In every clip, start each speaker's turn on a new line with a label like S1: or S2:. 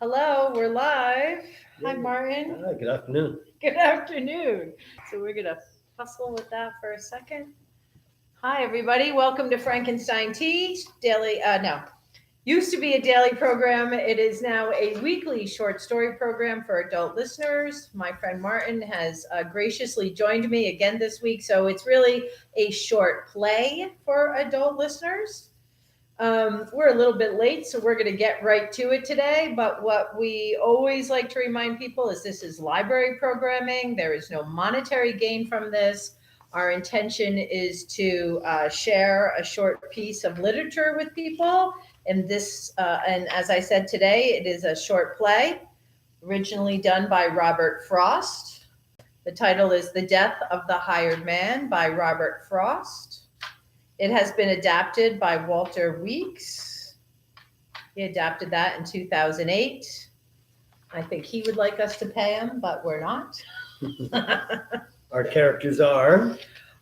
S1: Hello, we're live. Hi, Martin.
S2: Hi, good afternoon.
S1: Good afternoon. So we're gonna hustle with that for a second. Hi, everybody. Welcome to Frankenstein Tea daily. No, used to be a daily program. It is now a weekly short story program for adult listeners. My friend Martin has graciously joined me again this week, so it's really a short play for adult listeners. We're a little bit late, so we're going to get right to it today. But what we always like to remind people is this is library programming. There is no monetary gain from this. Our intention is to share a short piece of literature with people. And as I said today, it is a short play originally done by Robert Frost. The title is The Death of the Hired Man by Robert Frost. It has been adapted by Walter Weeks. He adapted that in 2008. I think he would like us to pay him, but we're not.
S2: Our characters are,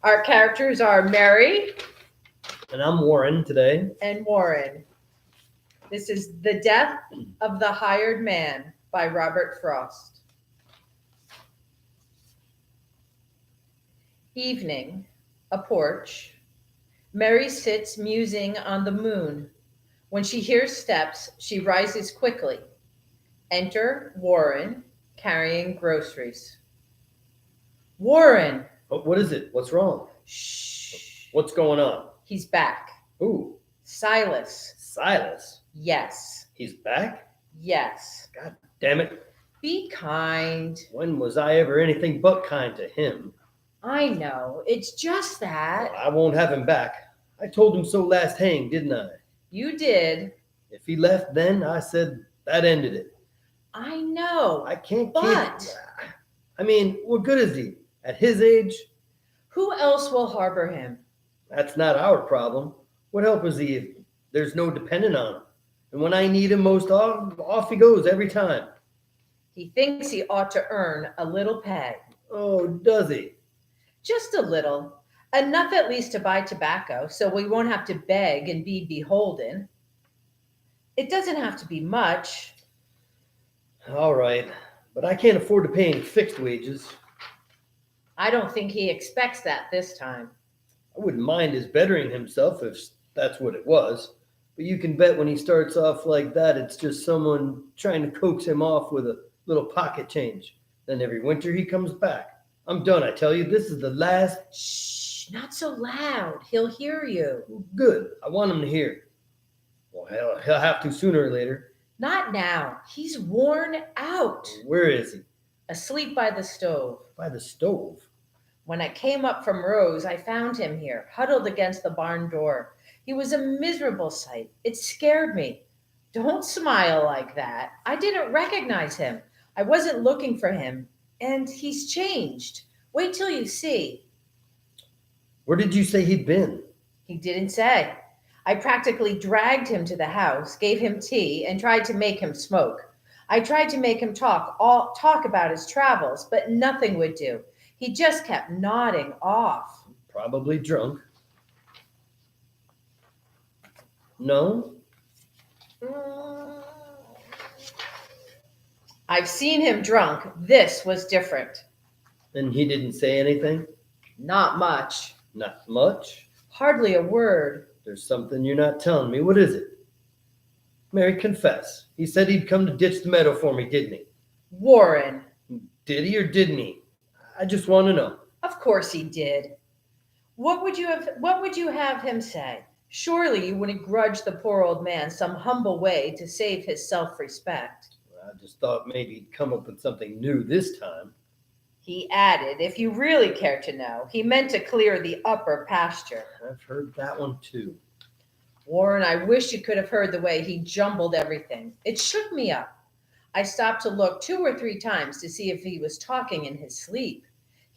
S1: Our characters are Mary
S2: and I'm Warren today.
S1: and Warren. This is The Death of the Hired Man by Robert Frost. Evening, a porch. Mary sits musing on the moon. When she hears steps, she rises quickly. Enter Warren, carrying groceries. Warren!
S2: Oh, what is it? What's wrong?
S1: Shh.
S2: What's going on?
S1: He's back.
S2: Ooh,
S1: Silas.
S2: Silas.
S1: Yes.
S2: He's back?
S1: Yes.
S2: God damn it.
S1: Be kind.
S2: When was I ever anything but kind to him?
S1: I know. It's just that.
S2: Well, I won't have him back. I told him so last hang, didn't I?
S1: You did.
S2: If he left then, I said that ended it.
S1: I know.
S2: I can't
S1: But-
S2: keep... I mean, what good is he? At his age?
S1: Who else will harbor him?
S2: That's not our problem. What help is he if there's no dependent on him? And when I need him most off he goes every time.
S1: He thinks he ought to earn a little pay.
S2: Oh, does he?
S1: Just a little. Enough at least to buy tobacco so we won't have to beg and be beholden. It doesn't have to be much.
S2: All right, but I can't afford to pay any fixed wages.
S1: I don't think he expects that this time.
S2: I wouldn't mind his bettering himself if that's what it was. But you can bet when he starts off like that, it's just someone trying to coax him off with a little pocket change. Then every winter he comes back. I'm done, I tell you. This is the last...
S1: Shh, not so loud. He'll hear you.
S2: Good. I want him to hear. Well, hell, he'll have to sooner or later.
S1: Not now. He's worn out.
S2: Where is he?
S1: Asleep by the stove.
S2: By the stove.
S1: When I came up from Rose, I found him here, huddled against the barn door. He was a miserable sight. It scared me. Don't smile like that. I didn't recognize him. I wasn't looking for him. And he's changed. Wait till you see.
S2: Where did you say he'd been?
S1: He didn't say. I practically dragged him to the house, gave him tea, and tried to make him smoke. I tried to make him talk about his travels, but nothing would do. He just kept nodding off.
S2: Probably drunk. No?
S1: I've seen him drunk. This was different.
S2: And he didn't say anything?
S1: Not much.
S2: Not much?
S1: Hardly a word.
S2: There's something you're not telling me. What is it? Mary, confess. He said he'd come to ditch the meadow for me, didn't he?
S1: Warren.
S2: Did he or didn't he? I just want to know.
S1: Of course he did. What would you have him say? Surely you wouldn't grudge the poor old man some humble way to save his self-respect.
S2: I just thought maybe he'd come up with something new this time.
S1: He added, if you really care to know, he meant to clear the upper pasture.
S2: I've heard that one too.
S1: Warren, I wish you could have heard the way he jumbled everything. It shook me up. I stopped to look 2 or 3 times to see if he was talking in his sleep.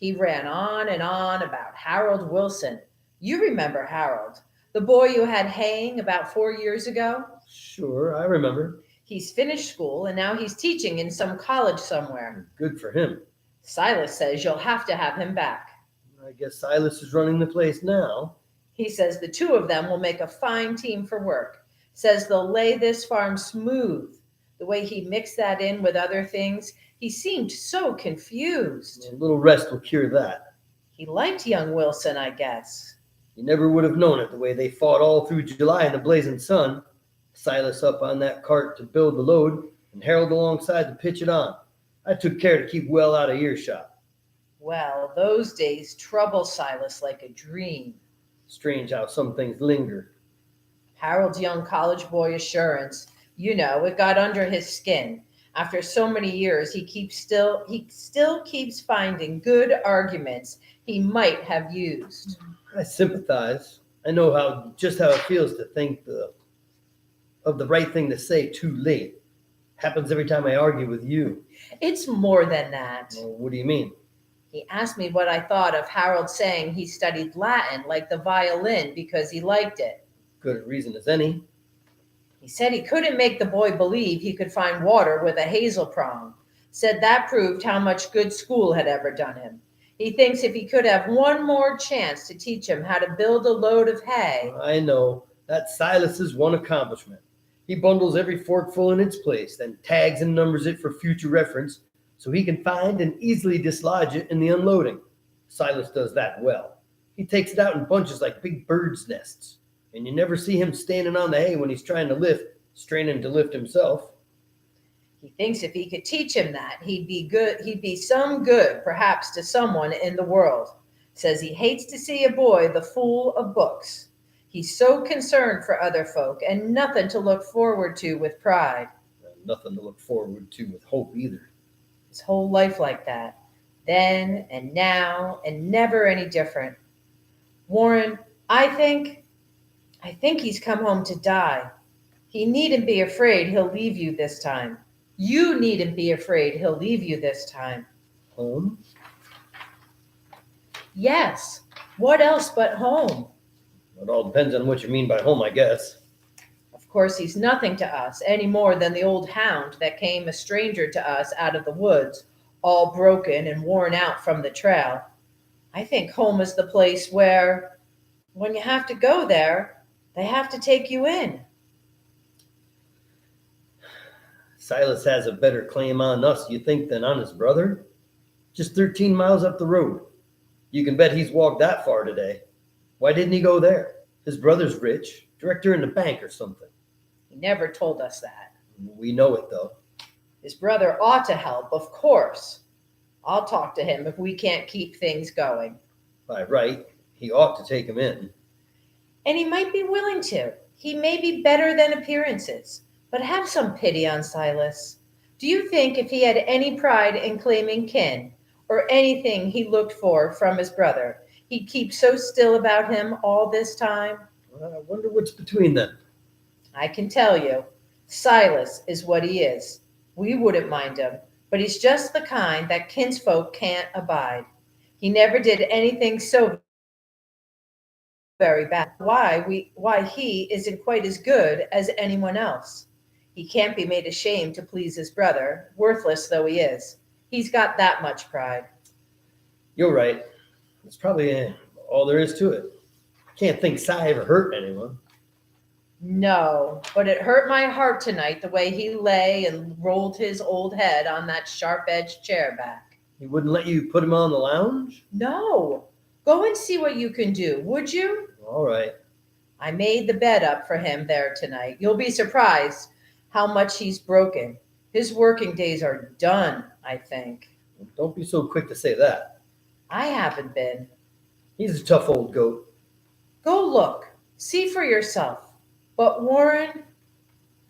S1: He ran on and on about Harold Wilson. You remember Harold, the boy you had haying about 4 years ago?
S2: Sure, I remember.
S1: He's finished school and now he's teaching in some college somewhere.
S2: Good for him.
S1: Silas says you'll have to have him back.
S2: I guess Silas is running the place now.
S1: He says the 2 of them will make a fine team for work. Says they'll lay this farm smooth. The way he mixed that in with other things, he seemed so confused.
S2: A little rest will cure that.
S1: He liked young Wilson, I guess.
S2: You never would have known it the way they fought all through July in the blazing sun. Silas up on that cart to build the load, and Harold alongside to pitch it on. I took care to keep well out of earshot.
S1: Well, those days trouble Silas like a dream.
S2: Strange how some things linger.
S1: Harold's young college boy assurance, it got under his skin. After so many years, he still keeps finding good arguments he might have used.
S2: I sympathize. I know just how it feels to think of the right thing to say too late. Happens every time I argue with you.
S1: It's more than that.
S2: Well, what do you mean?
S1: He asked me what I thought of Harold saying he studied Latin like the violin because he liked it.
S2: Good reason as any.
S1: He said he couldn't make the boy believe he could find water with a hazel prong. Said that proved how much good school had ever done him. He thinks if he could have one more chance to teach him how to build a load of hay.
S2: I know. That's Silas's one accomplishment. He bundles every forkful in its place, then tags and numbers it for future reference so he can find and easily dislodge it in the unloading. Silas does that well. He takes it out in bunches like big birds' nests, and you never see him standing on the hay when he's trying to lift, straining to lift himself.
S1: He thinks if he could teach him that, he'd be some good, perhaps to someone in the world. Says he hates to see a boy the fool of books. He's so concerned for other folk and nothing to look forward to with pride.
S2: Nothing to look forward to with hope either.
S1: His whole life like that. Then and now and never any different. Warren, I think he's come home to die. He needn't be afraid he'll leave you this time. You needn't be afraid he'll leave you this time.
S2: Home?
S1: Yes. What else but home?
S2: It all depends on what you mean by home, I guess.
S1: Of course, he's nothing to us any more than the old hound that came a stranger to us out of the woods, all broken and worn out from the trail. I think home is the place where, when you have to go there, they have to take you in.
S2: Silas has a better claim on us, you think, than on his brother? Just 13 miles up the road. You can bet he's walked that far today. Why didn't he go there? His brother's rich, director in the bank or something.
S1: He never told us that.
S2: We know it, though.
S1: His brother ought to help, of course. I'll talk to him if we can't keep things going.
S2: By right, he ought to take him in.
S1: And he might be willing to. He may be better than appearances. But have some pity on Silas. Do you think if he had any pride in claiming kin, or anything he looked for from his brother, he'd keep so still about him all this time?
S2: I wonder what's between them.
S1: I can tell you, Silas is what he is. We wouldn't mind him, but he's just the kind that kinsfolk can't abide. He never did anything so very bad. Why he isn't quite as good as anyone else. He can't be made ashamed to please his brother, worthless though he is. He's got that much pride.
S2: You're right. That's probably all there is to it. I can't think Si ever hurt anyone.
S1: No, but it hurt my heart tonight the way he lay and rolled his old head on that sharp-edged chair back.
S2: He wouldn't let you put him on the lounge?
S1: No. Go and see what you can do, would you?
S2: All right.
S1: I made the bed up for him there tonight. You'll be surprised how much he's broken. His working days are done, I think.
S2: Don't be so quick to say that.
S1: I haven't been.
S2: He's a tough old goat.
S1: Go look. See for yourself. But Warren,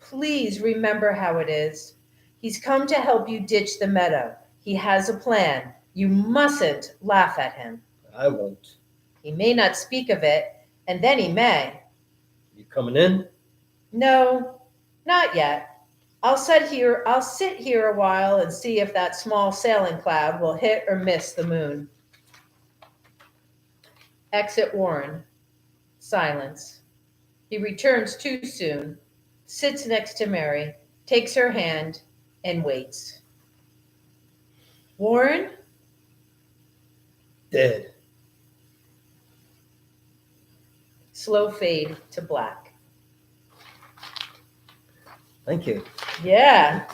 S1: please remember how it is. He's come to help you ditch the meadow. He has a plan. You mustn't laugh at him.
S2: I won't.
S1: He may not speak of it, and then he may.
S2: You coming in?
S1: No, not yet. I'll sit here a while and see if that small sailing cloud will hit or miss the moon. Exit Warren. Silence. He returns too soon, sits next to Mary, takes her hand, and waits. Warren?
S2: Dead.
S1: Slow fade to black.
S2: Thank you.
S1: Yeah.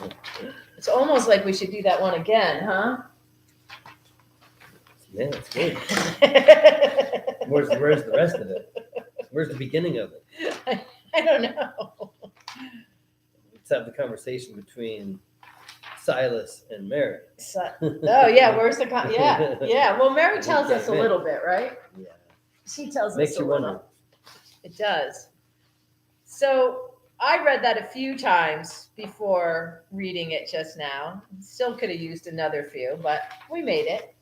S1: It's almost like we should do that one again, huh?
S2: Yeah, it's good. Where's the rest of it? Where's the beginning of it?
S1: I don't know.
S2: Let's have the conversation between Silas and Mary.
S1: Oh yeah, where's the yeah. Well, Mary tells us a
S2: Okay,
S1: little bit, right?
S2: Yeah.
S1: She tells
S2: Makes
S1: us a
S2: you
S1: little.
S2: wonder.
S1: It does. So I read that a few times before reading it just now. Still could have used another few, but we made it.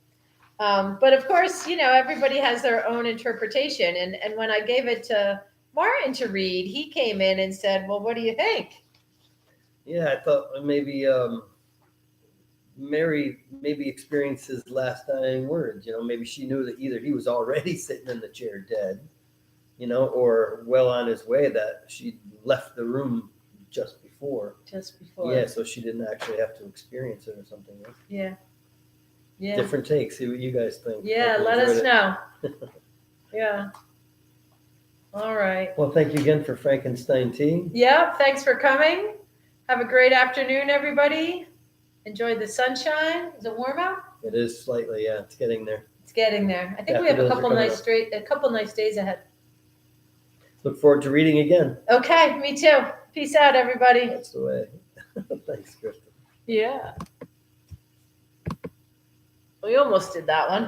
S1: But of course, everybody has their own interpretation. And when I gave it to Martin to read, he came in and said, "Well, what do you think?"
S2: Yeah, I thought maybe Mary maybe experienced his last dying words. Maybe she knew that either he was already sitting in the chair dead, or well on his way, that she left the room just before.
S1: Just before.
S2: Yeah, so she didn't actually have to experience it or something. Right?
S1: Yeah. Yeah.
S2: Different takes. See what you guys think.
S1: Yeah,
S2: Hope you
S1: let us
S2: enjoyed it.
S1: know. Yeah. All right.
S2: Well, thank you again for Frankenstein Tea.
S1: Yeah, thanks for coming. Have a great afternoon, everybody. Enjoy the sunshine. Is it warm out?
S2: It is slightly, yeah, it's getting there.
S1: It's getting there. I think we have a
S2: Daffodils are
S1: couple nice days ahead.
S2: Look forward to reading again.
S1: Okay, me too. Peace out, everybody.
S2: That's the way. Thanks, Kristen.
S1: Yeah. We almost did that one.